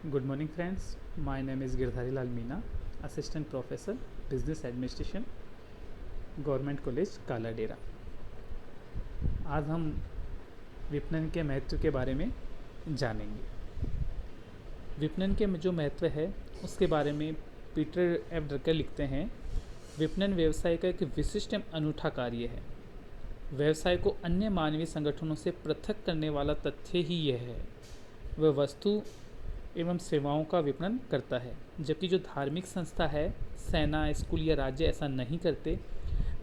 Good morning, friends. My name is Girdhari Lal Meena, Assistant Professor, Business Administration, government college काला डेरा। आज हम विपणन के महत्व के बारे में जानेंगे। विपणन के जो महत्व है उसके बारे में पीटर एफ ड्रकर लिखते हैं, विपणन व्यवसाय का एक विशिष्ट एवं अनूठा कार्य है। व्यवसाय को अन्य मानवीय संगठनों से पृथक करने वाला तथ्य ही यह है, वह वस्तु एवं सेवाओं का विपणन करता है, जबकि जो धार्मिक संस्था है, सेना, स्कूल या राज्य ऐसा नहीं करते।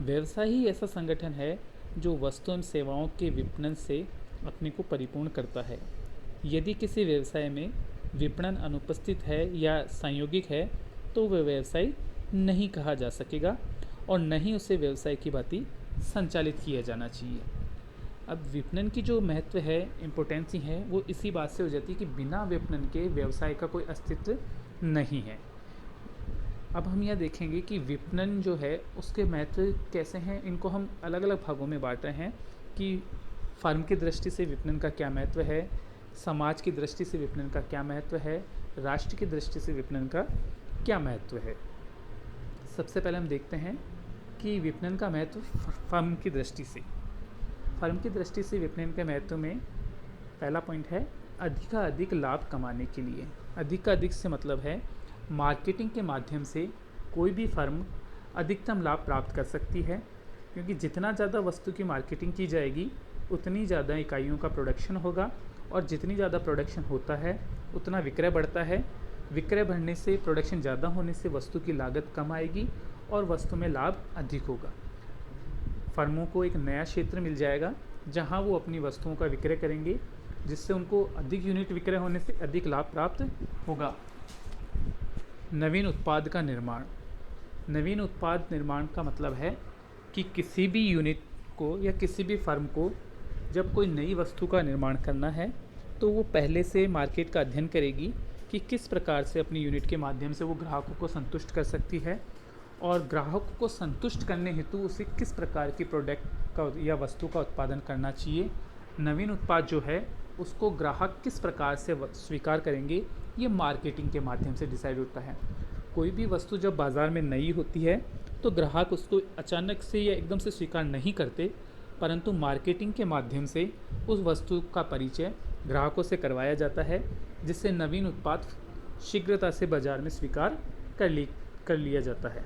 व्यवसाय ही ऐसा संगठन है जो वस्तु एवं सेवाओं के विपणन से अपने को परिपूर्ण करता है। यदि किसी व्यवसाय में विपणन अनुपस्थित है या संयोगिक है तो वह व्यवसाय नहीं कहा जा सकेगा और न ही उसे व्यवसाय की भांति संचालित किया जाना चाहिए। अब विपणन की जो महत्व है, इम्पोर्टेंसी है, वो इसी बात से हो जाती है कि बिना विपणन के व्यवसाय का कोई अस्तित्व नहीं है। अब हम यह देखेंगे कि विपणन जो है उसके महत्व कैसे हैं। इनको हम अलग अलग भागों में बांट रहे हैं कि फर्म की दृष्टि से विपणन का क्या महत्व है, समाज की दृष्टि से विपणन का क्या महत्व है, राष्ट्र की दृष्टि से विपणन का क्या महत्व है। सबसे पहले हम देखते हैं कि विपणन का महत्व फर्म की दृष्टि से। फर्म की दृष्टि से विपणन के महत्व में पहला पॉइंट है अधिकाधिक लाभ कमाने के लिए। अधिकाधिक से मतलब है मार्केटिंग के माध्यम से कोई भी फर्म अधिकतम लाभ प्राप्त कर सकती है, क्योंकि जितना ज़्यादा वस्तु की मार्केटिंग की जाएगी उतनी ज़्यादा इकाइयों का प्रोडक्शन होगा और जितनी ज़्यादा प्रोडक्शन होता है उतना विक्रय बढ़ता है। विक्रय बढ़ने से, प्रोडक्शन ज़्यादा होने से वस्तु की लागत कम आएगी और वस्तु में लाभ अधिक होगा। फर्मों को एक नया क्षेत्र मिल जाएगा जहां वो अपनी वस्तुओं का विक्रय करेंगे, जिससे उनको अधिक यूनिट विक्रय होने से अधिक लाभ प्राप्त होगा। नवीन उत्पाद का निर्माण। नवीन उत्पाद निर्माण का मतलब है कि किसी भी यूनिट को या किसी भी फर्म को जब कोई नई वस्तु का निर्माण करना है तो वो पहले से मार्केट का अध्ययन करेगी कि किस प्रकार से अपनी यूनिट के माध्यम से वो ग्राहकों को संतुष्ट कर सकती है और ग्राहकों को संतुष्ट करने हेतु उसे किस प्रकार की प्रोडक्ट का या वस्तु का उत्पादन करना चाहिए। नवीन उत्पाद जो है उसको ग्राहक किस प्रकार से स्वीकार करेंगे, ये मार्केटिंग के माध्यम से डिसाइड होता है। कोई भी वस्तु जब बाज़ार में नई होती है तो ग्राहक उसको अचानक से या एकदम से स्वीकार नहीं करते, परंतु मार्केटिंग के माध्यम से उस वस्तु का परिचय ग्राहकों से करवाया जाता है, जिससे नवीन उत्पाद शीघ्रता से बाज़ार में स्वीकार कर लिया जाता है।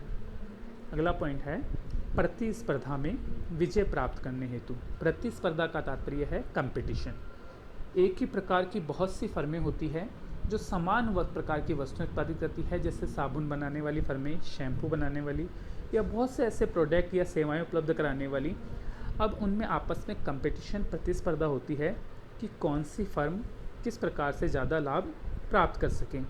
अगला पॉइंट है प्रतिस्पर्धा में विजय प्राप्त करने हेतु। प्रतिस्पर्धा का तात्पर्य है कंपटीशन। एक ही प्रकार की बहुत सी फर्में होती हैं जो समान प्रकार की वस्तुएं उत्पादित करती है, जैसे साबुन बनाने वाली फर्में, शैम्पू बनाने वाली या बहुत से ऐसे प्रोडक्ट या सेवाएं उपलब्ध कराने वाली। अब उनमें आपस में कंपटीशन, प्रतिस्पर्धा होती है कि कौन सी फर्म किस प्रकार से ज़्यादा लाभ प्राप्त कर सकें।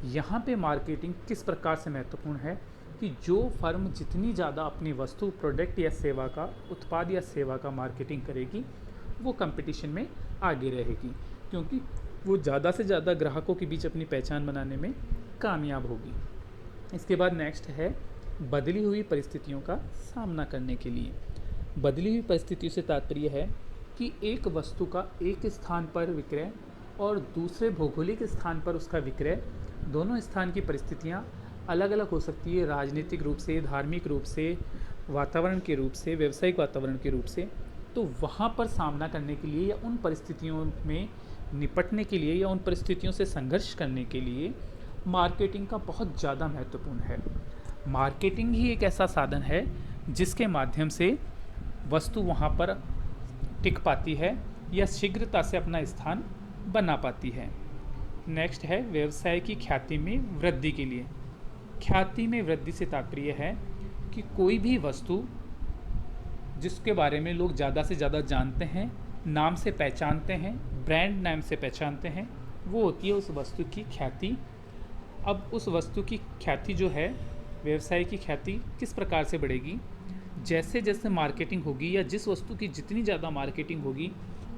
यहाँ पे मार्केटिंग किस प्रकार से महत्वपूर्ण है कि जो फर्म जितनी ज़्यादा अपनी वस्तु, प्रोडक्ट या सेवा का, उत्पाद या सेवा का मार्केटिंग करेगी वो कंपटीशन में आगे रहेगी, क्योंकि वो ज़्यादा से ज़्यादा ग्राहकों के बीच अपनी पहचान बनाने में कामयाब होगी। इसके बाद नेक्स्ट है बदली हुई परिस्थितियों का सामना करने के लिए। बदली हुई परिस्थितियों से तात्पर्य है कि एक वस्तु का एक स्थान पर विक्रय और दूसरे भौगोलिक स्थान पर उसका विक्रय, दोनों स्थान की परिस्थितियाँ अलग अलग हो सकती है, राजनीतिक रूप से, धार्मिक रूप से, वातावरण के रूप से, व्यावसायिक वातावरण के रूप से। तो वहाँ पर सामना करने के लिए या उन परिस्थितियों में निपटने के लिए या उन परिस्थितियों से संघर्ष करने के लिए मार्केटिंग का बहुत ज़्यादा महत्वपूर्ण है। मार्केटिंग ही एक ऐसा साधन है जिसके माध्यम से वस्तु वहाँ पर टिक पाती है या शीघ्रता से अपना स्थान बना पाती है। नेक्स्ट है व्यवसाय की ख्याति में वृद्धि के लिए। ख्याति में वृद्धि से तात्पर्य है कि कोई भी वस्तु जिसके बारे में लोग ज़्यादा से ज़्यादा जानते हैं, नाम से पहचानते हैं, ब्रांड नाम से पहचानते हैं, वो होती है उस वस्तु की ख्याति। अब उस वस्तु की ख्याति जो है, व्यवसाय की ख्याति किस प्रकार से बढ़ेगी, जैसे जैसे मार्केटिंग होगी या जिस वस्तु की जितनी ज़्यादा मार्केटिंग होगी,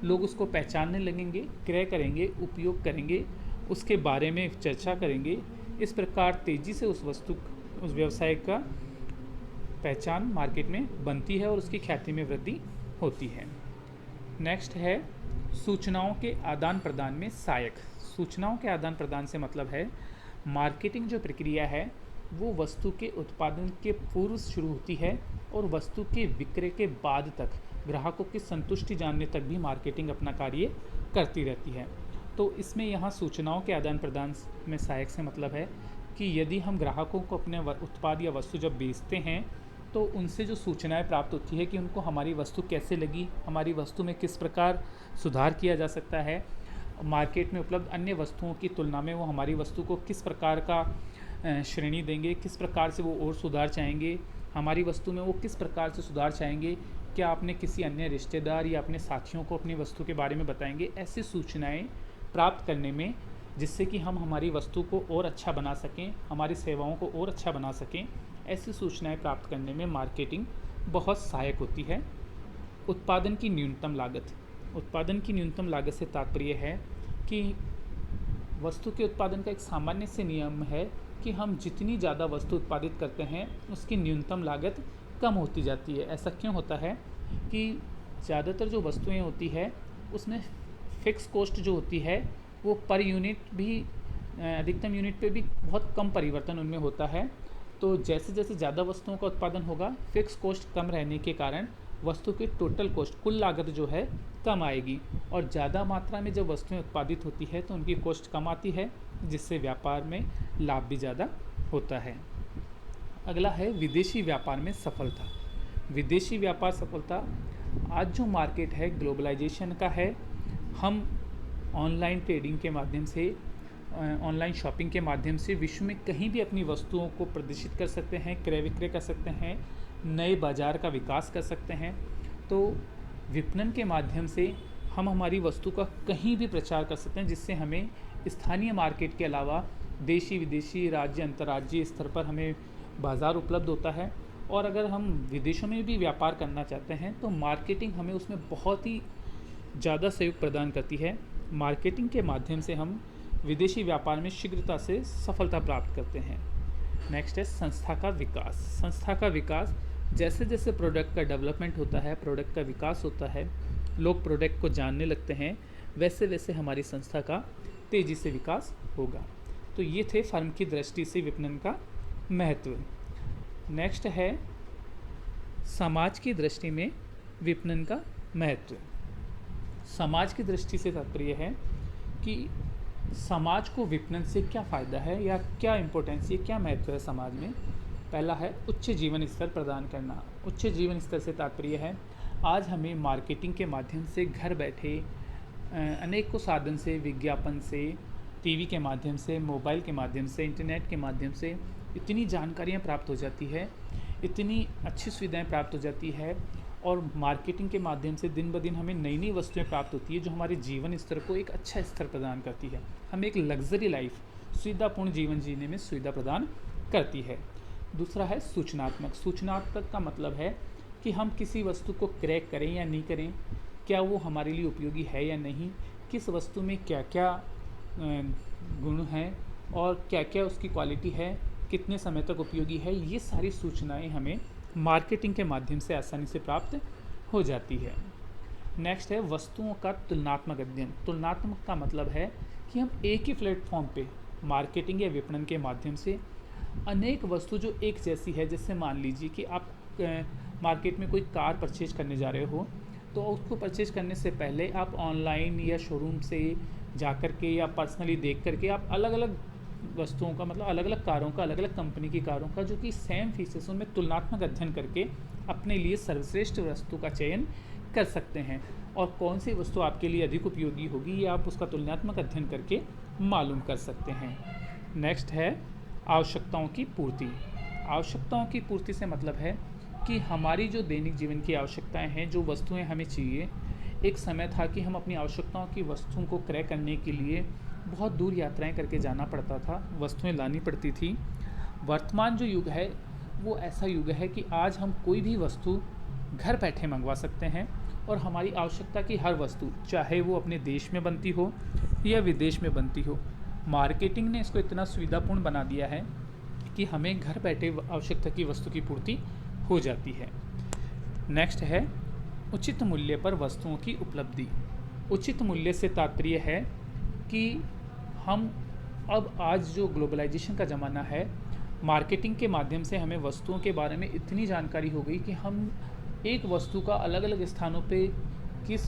लोग उसको पहचानने लगेंगे, क्रय करेंगे, उपयोग करेंगे, उसके बारे में चर्चा करेंगे। इस प्रकार तेज़ी से उस व्यवसाय का पहचान मार्केट में बनती है और उसकी ख्याति में वृद्धि होती है। नेक्स्ट है सूचनाओं के आदान प्रदान में सहायक। सूचनाओं के आदान प्रदान से मतलब है मार्केटिंग जो प्रक्रिया है वो वस्तु के उत्पादन के पूर्व शुरू होती है और वस्तु के विक्रय के बाद तक ग्राहकों की संतुष्टि जानने तक भी मार्केटिंग अपना कार्य करती रहती है। तो इसमें यहाँ सूचनाओं के आदान प्रदान में सहायक से मतलब है कि यदि हम ग्राहकों को अपने उत्पाद या वस्तु जब बेचते हैं तो उनसे जो सूचनाएं प्राप्त होती है कि उनको हमारी वस्तु कैसे लगी, हमारी वस्तु में किस प्रकार सुधार किया जा सकता है, मार्केट में उपलब्ध अन्य वस्तुओं की तुलना में वो हमारी वस्तु को किस प्रकार का श्रेणी देंगे, किस प्रकार से वो और सुधार चाहेंगे, हमारी वस्तु में वो किस प्रकार से सुधार चाहेंगे, क्या आपने किसी अन्य रिश्तेदार या अपने साथियों को अपनी वस्तु के बारे में बताएंगे। ऐसी सूचनाएं प्राप्त करने में जिससे कि हम हमारी वस्तु को और अच्छा बना सकें, हमारी सेवाओं को और अच्छा बना सकें, ऐसी सूचनाएं प्राप्त करने में मार्केटिंग बहुत सहायक होती है। उत्पादन की न्यूनतम लागत। उत्पादन की न्यूनतम लागत से तात्पर्य है कि वस्तु के उत्पादन का एक सामान्य से नियम है कि हम जितनी ज़्यादा वस्तु उत्पादित करते हैं उसकी न्यूनतम लागत कम होती जाती है। ऐसा क्यों होता है कि ज़्यादातर जो वस्तुएं होती है उसमें फिक्स कॉस्ट जो होती है वो पर यूनिट भी अधिकतम यूनिट पे भी बहुत कम परिवर्तन उनमें होता है। तो जैसे जैसे ज़्यादा वस्तुओं का उत्पादन होगा फिक्स कॉस्ट कम रहने के कारण वस्तु की टोटल कॉस्ट कुल लागत जो है कम आएगी और ज़्यादा मात्रा में जब वस्तुएं उत्पादित होती है तो उनकी कॉस्ट कम आती है जिससे व्यापार में लाभ भी ज़्यादा होता है। अगला है विदेशी व्यापार में सफलता। विदेशी व्यापार सफलता। आज जो मार्केट है ग्लोबलाइजेशन का है। हम ऑनलाइन ट्रेडिंग के माध्यम से, ऑनलाइन शॉपिंग के माध्यम से विश्व में कहीं भी अपनी वस्तुओं को प्रदर्शित कर सकते हैं, क्रय विक्रय कर सकते हैं, नए बाज़ार का विकास कर सकते हैं। तो विपणन के माध्यम से हम हमारी वस्तु का कहीं भी प्रचार कर सकते हैं जिससे हमें स्थानीय मार्केट के अलावा देशी विदेशी राज्य अंतर्राज्यीय स्तर पर हमें बाज़ार उपलब्ध होता है। और अगर हम विदेशों में भी व्यापार करना चाहते हैं तो मार्केटिंग हमें उसमें बहुत ही ज़्यादा सहयोग प्रदान करती है। मार्केटिंग के माध्यम से हम विदेशी व्यापार में शीघ्रता से सफलता प्राप्त करते हैं। नेक्स्ट है संस्था का विकास। संस्था का विकास। जैसे जैसे प्रोडक्ट का डेवलपमेंट होता है, प्रोडक्ट का विकास होता है, लोग प्रोडक्ट को जानने लगते हैं, वैसे वैसे हमारी संस्था का तेज़ी से विकास होगा। तो ये थे फर्म की दृष्टि से विपणन का महत्व। नेक्स्ट है समाज की दृष्टि में विपणन का महत्व। समाज की दृष्टि से तात्पर्य है कि समाज को विपणन से क्या फ़ायदा है या क्या इम्पोर्टेंस है, क्या महत्व है समाज में। पहला है उच्च जीवन स्तर प्रदान करना। उच्च जीवन स्तर से तात्पर्य है आज हमें मार्केटिंग के माध्यम से घर बैठे अनेकों साधन से, विज्ञापन से, टीवी के माध्यम से, मोबाइल के माध्यम से, इंटरनेट के माध्यम से इतनी जानकारियाँ प्राप्त हो जाती है, इतनी अच्छी सुविधाएं प्राप्त हो जाती है और मार्केटिंग के माध्यम से दिन ब दिन हमें नई नई वस्तुएं प्राप्त होती है जो हमारे जीवन स्तर को एक अच्छा स्तर प्रदान करती है, हमें एक लग्जरी लाइफ, सुविधापूर्ण जीवन जीने में सुविधा प्रदान करती है। दूसरा है सूचनात्मक। सूचनात्मक का मतलब है कि हम किसी वस्तु को क्रय करें या नहीं करें, क्या वो हमारे लिए उपयोगी है या नहीं, किस वस्तु में क्या क्या गुण हैं और क्या क्या उसकी क्वालिटी है, कितने समय तक उपयोगी है, ये सारी सूचनाएं हमें मार्केटिंग के माध्यम से आसानी से प्राप्त हो जाती है। नेक्स्ट है वस्तुओं का तुलनात्मक अध्ययन। तुलनात्मक का मतलब है कि हम एक ही प्लेटफॉर्म पे मार्केटिंग या विपणन के माध्यम से अनेक वस्तु जो एक जैसी है, जैसे मान लीजिए कि आप मार्केट में कोई कार परचेज करने जा रहे हो तो उसको परचेज करने से पहले आप ऑनलाइन या शोरूम से जा कर के या पर्सनली देख करके आप अलग अलग वस्तुओं का, मतलब अलग अलग कारों का, अलग अलग कंपनी की कारों का जो कि सेम फीचर्स उनमें तुलनात्मक अध्ययन करके अपने लिए सर्वश्रेष्ठ वस्तु का चयन कर सकते हैं और कौन सी वस्तु आपके लिए अधिक उपयोगी होगी ये आप उसका तुलनात्मक अध्ययन करके मालूम कर सकते हैं। नेक्स्ट है आवश्यकताओं की पूर्ति। आवश्यकताओं की पूर्ति से मतलब है कि हमारी जो दैनिक जीवन की आवश्यकताएं हैं, जो वस्तुएं हमें चाहिए। एक समय था कि हम अपनी आवश्यकताओं की वस्तुओं को क्रय करने के लिए बहुत दूर यात्राएं करके जाना पड़ता था, वस्तुएं लानी पड़ती थी। वर्तमान जो युग है वो ऐसा युग है कि आज हम कोई भी वस्तु घर बैठे मंगवा सकते हैं और हमारी आवश्यकता की हर वस्तु, चाहे वो अपने देश में बनती हो या विदेश में बनती हो, मार्केटिंग ने इसको इतना सुविधापूर्ण बना दिया है कि हमें घर बैठे आवश्यकता की वस्तु की पूर्ति हो जाती है। नेक्स्ट है उचित मूल्य पर वस्तुओं की उपलब्धि। उचित मूल्य से तात्पर्य है कि हम अब आज जो ग्लोबलाइजेशन का ज़माना है, मार्केटिंग के माध्यम से हमें वस्तुओं के बारे में इतनी जानकारी हो गई कि हम एक वस्तु का अलग अलग स्थानों पे किस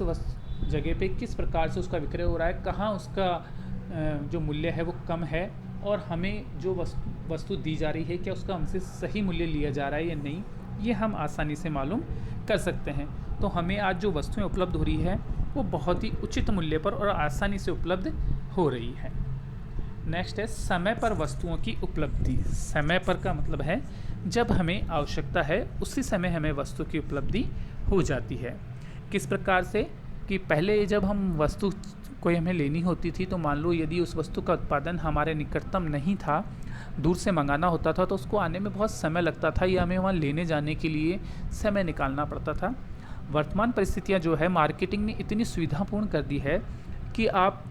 जगह पे किस प्रकार से उसका विक्रय हो रहा है, कहाँ उसका जो मूल्य है वो कम है, और हमें जो वस्तु दी जा रही है क्या उसका हमसे सही मूल्य लिया जा रहा है या नहीं, ये हम आसानी से मालूम कर सकते हैं। तो हमें आज जो वस्तुएं उपलब्ध हो रही है वो बहुत ही उचित मूल्य पर और आसानी से उपलब्ध हो रही है। नेक्स्ट है समय पर वस्तुओं की उपलब्धि। समय पर का मतलब है जब हमें आवश्यकता है उसी समय हमें वस्तु की उपलब्धि हो जाती है। किस प्रकार से कि पहले जब हम वस्तु कोई हमें लेनी होती थी तो मान लो यदि उस वस्तु का उत्पादन हमारे निकटतम नहीं था, दूर से मंगाना होता था, तो उसको आने में बहुत समय लगता था या हमें वहाँ लेने जाने के लिए समय निकालना पड़ता था। वर्तमान परिस्थितियाँ जो है मार्केटिंग ने इतनी सुविधापूर्ण कर दी है कि आप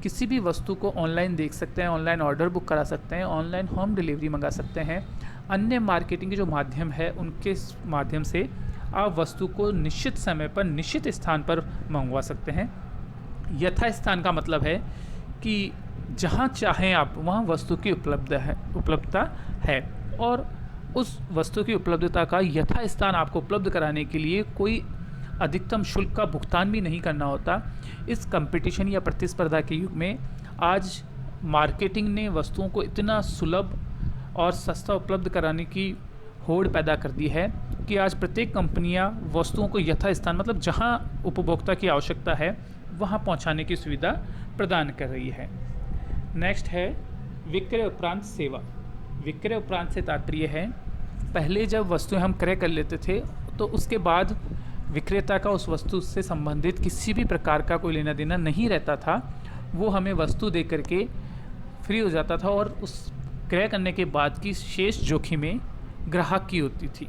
किसी भी वस्तु को ऑनलाइन देख सकते हैं, ऑनलाइन ऑर्डर बुक करा सकते हैं, ऑनलाइन होम डिलीवरी मंगा सकते हैं। अन्य मार्केटिंग के जो माध्यम है उनके माध्यम से आप वस्तु को निश्चित समय पर निश्चित स्थान पर मंगवा सकते हैं। यथा स्थान का मतलब है कि जहाँ चाहें आप वहाँ वस्तु की उपलब्धता है, और उस वस्तु की उपलब्धता का यथा स्थान आपको उपलब्ध कराने के लिए कोई अधिकतम शुल्क का भुगतान भी नहीं करना होता। इस कंपटीशन या प्रतिस्पर्धा के युग में आज मार्केटिंग ने वस्तुओं को इतना सुलभ और सस्ता उपलब्ध कराने की होड़ पैदा कर दी है कि आज प्रत्येक कंपनियां वस्तुओं को यथास्थान मतलब जहां उपभोक्ता की आवश्यकता है वहां पहुंचाने की सुविधा प्रदान कर रही है। नेक्स्ट है विक्रय उपरांत सेवा। विक्रय उपरांत से तात्पर्य है पहले जब वस्तुएं हम क्रय कर लेते थे तो उसके बाद विक्रेता का उस वस्तु से संबंधित किसी भी प्रकार का कोई लेना देना नहीं रहता था। वो हमें वस्तु दे करके फ्री हो जाता था और उस क्रय करने के बाद की शेष जोखिमें ग्राहक की होती थी।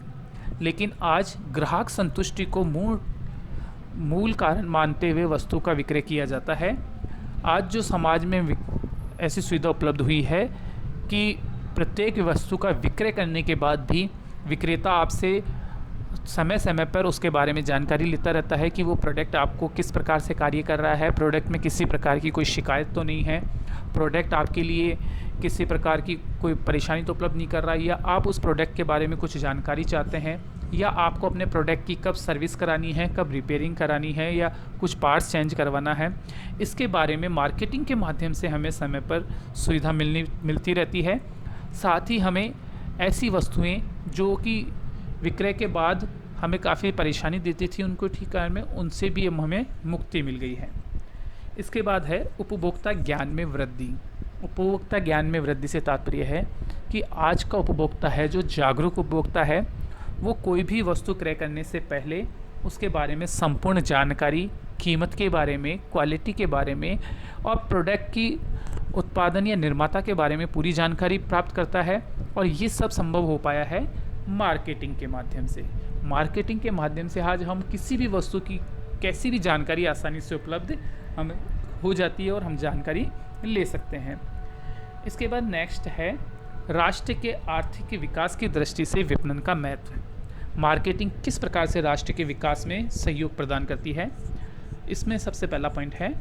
लेकिन आज ग्राहक संतुष्टि को मूल कारण मानते हुए वस्तु का विक्रय किया जाता है। आज जो समाज में ऐसी सुविधा उपलब्ध हुई है कि प्रत्येक वस्तु का विक्रय करने के बाद भी विक्रेता आपसे समय समय पर उसके बारे में जानकारी लेता रहता है कि वो प्रोडक्ट आपको किस प्रकार से कार्य कर रहा है, प्रोडक्ट में किसी प्रकार की कोई शिकायत तो नहीं है, प्रोडक्ट आपके लिए किसी प्रकार की कोई परेशानी तो उपलब्ध नहीं कर रहा है, या आप उस प्रोडक्ट के बारे में कुछ जानकारी चाहते हैं, या आपको अपने प्रोडक्ट की कब सर्विस करानी है, कब रिपेयरिंग करानी है, या कुछ पार्ट्स चेंज करवाना है। इसके बारे में मार्केटिंग के माध्यम से हमें समय पर सुविधा मिलती रहती है। साथ ही हमें ऐसी वस्तुएं जो कि विक्रय के बाद हमें काफ़ी परेशानी देती थी उनको ठीक करने में, उनसे भी हमें मुक्ति मिल गई है। इसके बाद है उपभोक्ता ज्ञान में वृद्धि। उपभोक्ता ज्ञान में वृद्धि से तात्पर्य है कि आज का उपभोक्ता है जो जागरूक उपभोक्ता है वो कोई भी वस्तु क्रय करने से पहले उसके बारे में संपूर्ण जानकारी, कीमत के बारे में, क्वालिटी के बारे में और प्रोडक्ट की उत्पादन या निर्माता के बारे में पूरी जानकारी प्राप्त करता है। और ये सब संभव हो पाया है मार्केटिंग के माध्यम से। मार्केटिंग के माध्यम से आज हम किसी भी वस्तु की कैसी भी जानकारी आसानी से उपलब्ध हम हो जाती है और हम जानकारी ले सकते हैं। इसके बाद नेक्स्ट है राष्ट्र के आर्थिक विकास की दृष्टि से विपणन का महत्व। मार्केटिंग किस प्रकार से राष्ट्र के विकास में सहयोग प्रदान करती है। इसमें सबसे पहला पॉइंट है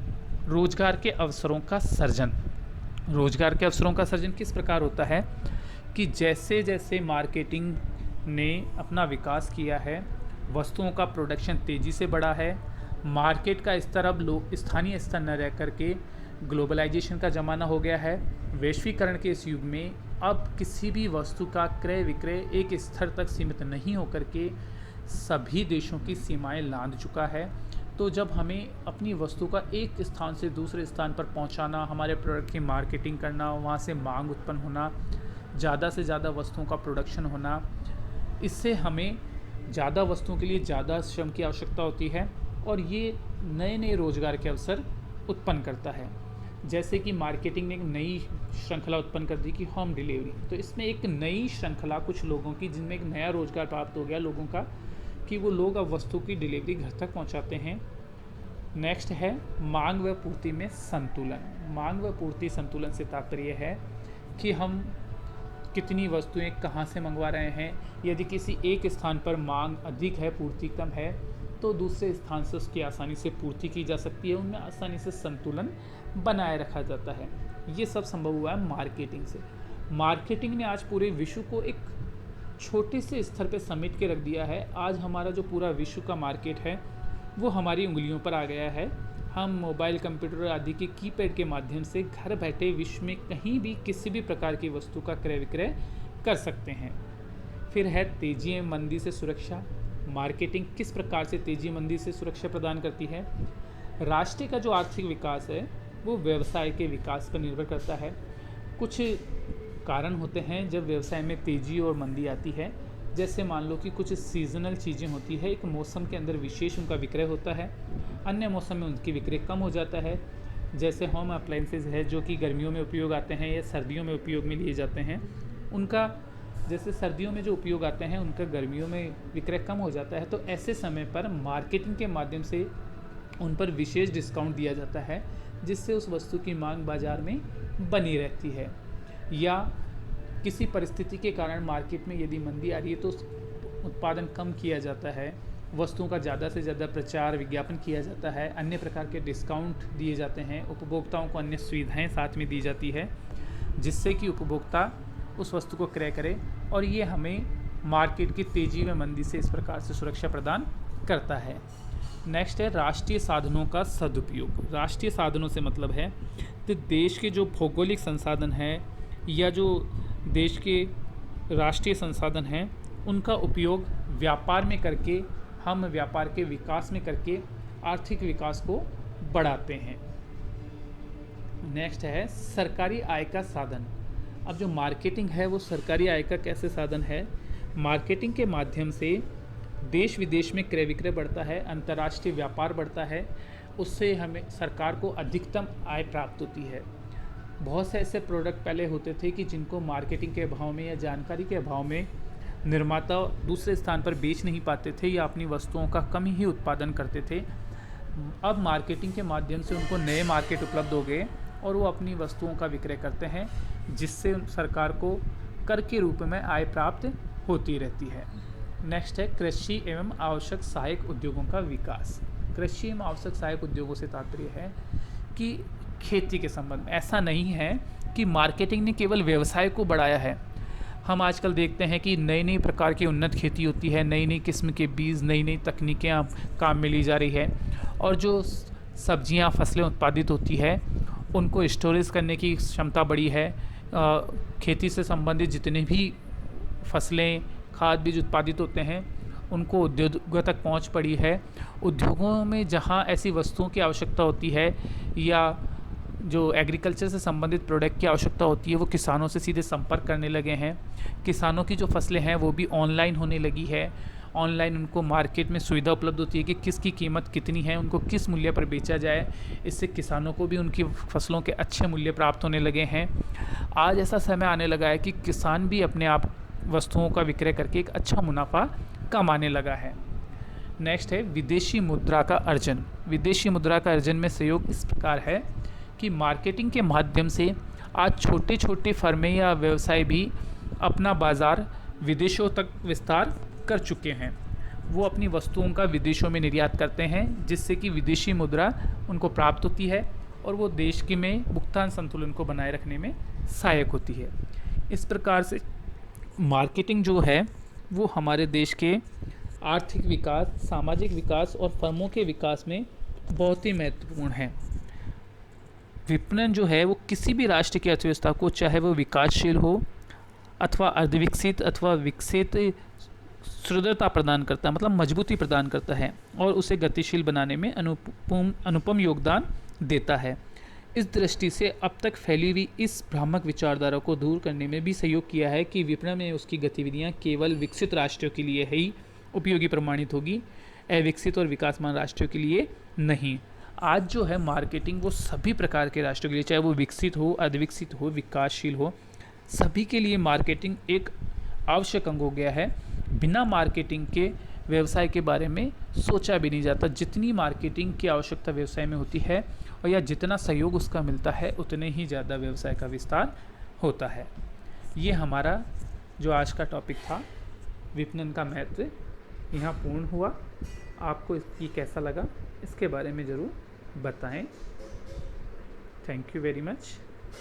रोजगार के अवसरों का सृजन। रोजगार के अवसरों का सृजन किस प्रकार होता है कि जैसे जैसे मार्केटिंग ने अपना विकास किया है, वस्तुओं का प्रोडक्शन तेज़ी से बढ़ा है, मार्केट का स्तर अब लोग स्थानीय स्तर न रह करके ग्लोबलाइजेशन का ज़माना हो गया है। वैश्वीकरण के इस युग में अब किसी भी वस्तु का क्रय विक्रय एक स्तर तक सीमित नहीं होकर के सभी देशों की सीमाएं लांघ चुका है। तो जब हमें अपनी वस्तु का एक स्थान से दूसरे स्थान पर पहुंचाना, हमारे प्रोडक्ट की मार्केटिंग करना, वहां से मांग उत्पन्न होना, ज़्यादा से ज़्यादा वस्तुओं का प्रोडक्शन होना, इससे हमें ज़्यादा वस्तुओं के लिए ज़्यादा श्रम की आवश्यकता होती है और ये नए नए रोज़गार के अवसर उत्पन्न करता है। जैसे कि मार्केटिंग ने एक नई श्रृंखला उत्पन्न कर दी कि होम डिलीवरी, तो इसमें एक नई श्रृंखला कुछ लोगों की जिनमें एक नया रोज़गार प्राप्त हो गया लोगों का कि वो लोग अब वस्तु की डिलीवरी घर तक पहुंचाते हैं। नेक्स्ट है मांग व पूर्ति में संतुलन। मांग व पूर्ति संतुलन से तात्पर्य है कि हम कितनी वस्तुएं कहां से मंगवा रहे हैं। यदि किसी एक स्थान पर मांग अधिक है, पूर्ति कम है, तो दूसरे स्थान से उसकी आसानी से पूर्ति की जा सकती है। उनमें आसानी से संतुलन बनाए रखा जाता है। ये सब संभव हुआ है मार्केटिंग से। मार्केटिंग ने आज पूरे विश्व को एक छोटे से स्तर पे समेट के रख दिया है। आज हमारा जो पूरा विश्व का मार्केट है वो हमारी उंगलियों पर आ गया है। हम मोबाइल, कंप्यूटर आदि के कीपैड के माध्यम से घर बैठे विश्व में कहीं भी किसी भी प्रकार की वस्तु का क्रय विक्रय कर सकते हैं। फिर है तेजी मंदी से सुरक्षा। मार्केटिंग किस प्रकार से तेजी मंदी से सुरक्षा प्रदान करती है? राष्ट्र का जो आर्थिक विकास है वो व्यवसाय के विकास पर निर्भर करता है। कुछ कारण होते हैं जब व्यवसाय में तेजी और मंदी आती है। जैसे मान लो कि कुछ सीजनल चीज़ें होती है, एक मौसम के अंदर विशेष उनका विक्रय होता है, अन्य मौसम में उनकी विक्रय कम हो जाता है। जैसे होम अप्लाइंसेज है जो कि गर्मियों में उपयोग आते हैं या सर्दियों में उपयोग में लिए जाते हैं, उनका जैसे सर्दियों में जो उपयोग आते हैं उनका गर्मियों में विक्रय कम हो जाता है। तो ऐसे समय पर मार्केटिंग के माध्यम से उन पर विशेष डिस्काउंट दिया जाता है, जिससे उस वस्तु की मांग बाज़ार में बनी रहती है। या किसी परिस्थिति के कारण मार्केट में यदि मंदी आ रही है तो उत्पादन कम किया जाता है, वस्तुओं का ज़्यादा से ज़्यादा प्रचार विज्ञापन किया जाता है, अन्य प्रकार के डिस्काउंट दिए जाते हैं, उपभोक्ताओं को अन्य सुविधाएं साथ में दी जाती है, जिससे कि उपभोक्ता उस वस्तु को क्रय करे। और ये हमें मार्केट की तेज़ी व मंदी से इस प्रकार से सुरक्षा प्रदान करता है। नेक्स्ट है राष्ट्रीय साधनों का सदुपयोग। राष्ट्रीय साधनों से मतलब है तो देश के जो भौगोलिक संसाधन हैं या जो देश के राष्ट्रीय संसाधन हैं उनका उपयोग व्यापार में करके, हम व्यापार के विकास में करके आर्थिक विकास को बढ़ाते हैं। नेक्स्ट है सरकारी आय का साधन। अब जो मार्केटिंग है वो सरकारी आय का कैसे साधन है? मार्केटिंग के माध्यम से देश विदेश में क्रय विक्रय बढ़ता है, अंतर्राष्ट्रीय व्यापार बढ़ता है, उससे हमें सरकार को अधिकतम आय प्राप्त होती है। बहुत से ऐसे प्रोडक्ट पहले होते थे कि जिनको मार्केटिंग के अभाव में या जानकारी के अभाव में निर्माता दूसरे स्थान पर बेच नहीं पाते थे या अपनी वस्तुओं का कम ही उत्पादन करते थे। अब मार्केटिंग के माध्यम से उनको नए मार्केट उपलब्ध हो गए और वो अपनी वस्तुओं का विक्रय करते हैं, जिससे सरकार को कर के रूप में आय प्राप्त होती रहती है। नेक्स्ट है कृषि एवं आवश्यक सहायक उद्योगों का विकास। कृषि एवं आवश्यक सहायक उद्योगों से तात्पर्य है कि खेती के संबंध में। ऐसा नहीं है कि मार्केटिंग ने केवल व्यवसाय को बढ़ाया है। हम आजकल देखते हैं कि नई नई प्रकार की उन्नत खेती होती है, नई नई किस्म के बीज, नई नई तकनीकें काम में ली जा रही है, और जो सब्जियां, फसलें उत्पादित होती है उनको स्टोरेज करने की क्षमता बढ़ी है। खेती से संबंधित जितने भी फसलें, खाद बीज उत्पादित होते हैं उनको उद्योगों तक पहुंच पड़ी है। उद्योगों में जहां ऐसी वस्तुओं की आवश्यकता होती है या जो एग्रीकल्चर से संबंधित प्रोडक्ट की आवश्यकता होती है वो किसानों से सीधे संपर्क करने लगे हैं। किसानों की जो फसलें हैं वो भी ऑनलाइन होने लगी है। ऑनलाइन उनको मार्केट में सुविधा उपलब्ध होती है कि किसकी कीमत कितनी है, उनको किस मूल्य पर बेचा जाए। इससे किसानों को भी उनकी फसलों के अच्छे मूल्य प्राप्त होने लगे हैं। आज ऐसा समय आने लगा है कि किसान भी अपने आप वस्तुओं का विक्रय करके एक अच्छा मुनाफा कमाने लगा है। नेक्स्ट है विदेशी मुद्रा का अर्जन। विदेशी मुद्रा का अर्जन में सहयोग इस प्रकार है कि मार्केटिंग के माध्यम से आज छोटे छोटे फर्में या व्यवसाय भी अपना बाज़ार विदेशों तक विस्तार कर चुके हैं। वो अपनी वस्तुओं का विदेशों में निर्यात करते हैं, जिससे कि विदेशी मुद्रा उनको प्राप्त होती है और वो देश के में भुगतान संतुलन को बनाए रखने में सहायक होती है। इस प्रकार से मार्केटिंग जो है वो हमारे देश के आर्थिक विकास, सामाजिक विकास और फर्मों के विकास में बहुत ही महत्वपूर्ण है। विपणन जो है वो किसी भी राष्ट्र की अर्थव्यवस्था को, चाहे वो विकासशील हो अथवा अर्धविकसित अथवा विकसित, सुदृढ़ता प्रदान करता है, मतलब मजबूती प्रदान करता है और उसे गतिशील बनाने में अनुपम योगदान देता है। इस दृष्टि से अब तक फैली हुई इस भ्रामक विचारधारा को दूर करने में भी सहयोग किया है कि विपणन में उसकी गतिविधियां केवल विकसित राष्ट्रों के लिए ही उपयोगी प्रमाणित होगी, अविकसित और विकासमान राष्ट्रों के लिए नहीं। आज जो है मार्केटिंग वो सभी प्रकार के राष्ट्रों के लिए, चाहे वो विकसित हो, अर्धविकसित हो, विकासशील हो, सभी के लिए मार्केटिंग एक आवश्यक अंग हो गया है। बिना मार्केटिंग के व्यवसाय के बारे में सोचा भी नहीं जाता। जितनी मार्केटिंग की आवश्यकता व्यवसाय में होती है और या जितना सहयोग उसका मिलता है उतने ही ज़्यादा व्यवसाय का विस्तार होता है। ये हमारा जो आज का टॉपिक था विपणन का महत्व, यहाँ पूर्ण हुआ। आपको ये कैसा लगा इसके बारे में ज़रूर बताएं। Thank you very much.